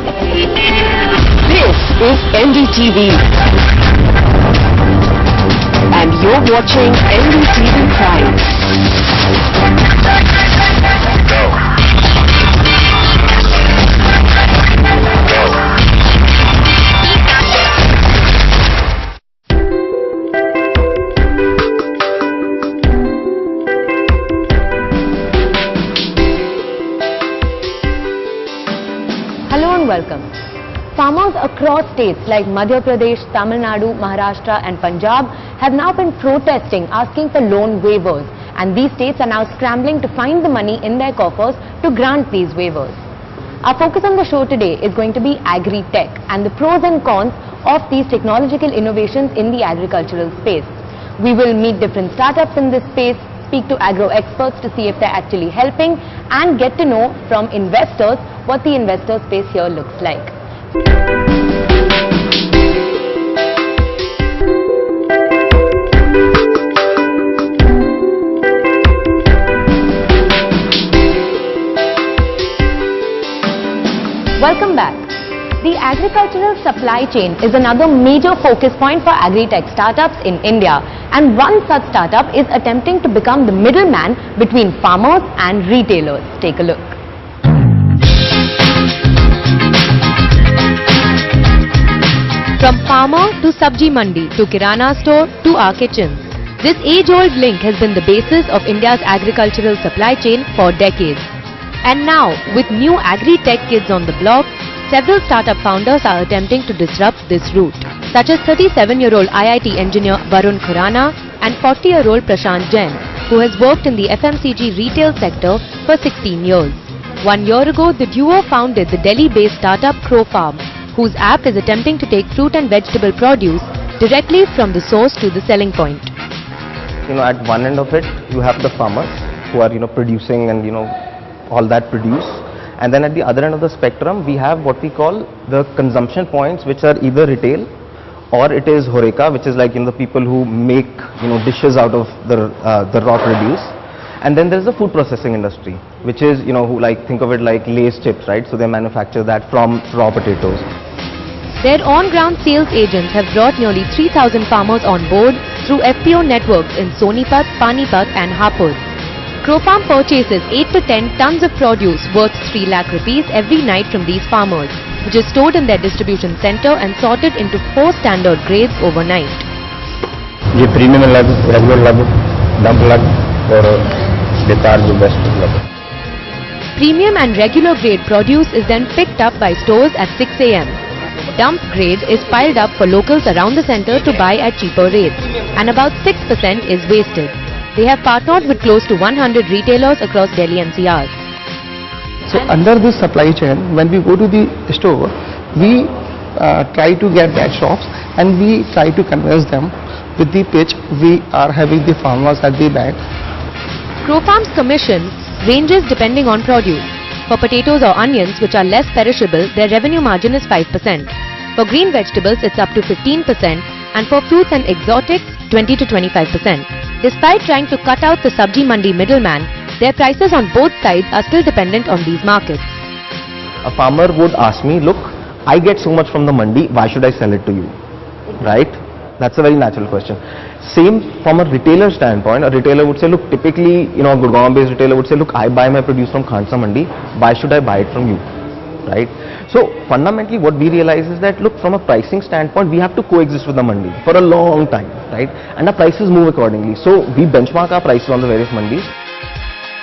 This is NDTV. And you're watching NDTV Prime. Hello and welcome. Farmers across states like Madhya Pradesh, Tamil Nadu, Maharashtra and Punjab have now been protesting, asking for loan waivers, and these states are now scrambling to find the money in their coffers to grant these waivers. Our focus on the show today is going to be agri-tech and the pros and cons of these technological innovations in the agricultural space. We will meet different startups in this space, speak to agro experts to see if they're actually helping, and get to know from investors what the investor space here looks like. Welcome back. The agricultural supply chain is another major focus point for agri-tech startups in India, and one such startup is attempting to become the middleman between farmers and retailers. Take a look. From farmer to sabji mandi to kirana store to our kitchens, this age-old link has been the basis of India's agricultural supply chain for decades. And now, with new agri-tech kids on the block, several startup founders are attempting to disrupt this route, such as 37-year-old IIT engineer Varun Khurana and 40-year-old Prashant Jain, who has worked in the FMCG retail sector for 16 years. 1 year ago, the duo founded the Delhi-based startup Crofarm, whose app is attempting to take fruit and vegetable produce directly from the source to the selling point. At one end of it, you have the farmers who are, producing and, all that produce. And then at the other end of the spectrum, we have what we call the consumption points, which are either retail or it is horeca, which is like, the people who make, dishes out of the raw produce. And then there's the food processing industry, which is, who think of it like Lay's chips, right? So they manufacture that from raw potatoes. Their on-ground sales agents have brought nearly 3,000 farmers on board through FPO networks in Sonipat, Panipat and Hapur. Crofarm purchases 8 to 10 tons of produce worth 3 lakh rupees every night from these farmers, which is stored in their distribution center and sorted into 4 standard grades overnight. ये premium लग, regular लग, dump लग और बेकार जो best लग. Premium and regular grade produce is then picked up by stores at 6 AM. Dump grade is piled up for locals around the center to buy at cheaper rates, and about 6% is wasted. They have partnered with close to 100 retailers across Delhi NCR. So under this supply chain, when we go to the store, we try to get that shops and we try to convince them with the pitch we are having the farmers at the back. Crofarm's commission ranges depending on produce. For potatoes or onions, which are less perishable, their revenue margin is 5%. For green vegetables, it's up to 15%, and for fruits and exotics, 20 to 25%. Despite trying to cut out the sabji mandi middleman, their prices on both sides are still dependent on these markets. A farmer would ask me, look, I get so much from the mandi, why should I sell it to you? Right? That's a very natural question. Same from a retailer standpoint. A retailer would say, look, typically, a Gurgaon-based retailer would say, look, I buy my produce from Khansa Mandi, why should I buy it from you? Right? So fundamentally what we realize is that, look, from a pricing standpoint, we have to coexist with the mandi for a long time, right? And our prices move accordingly. So we benchmark our prices on the various mandis.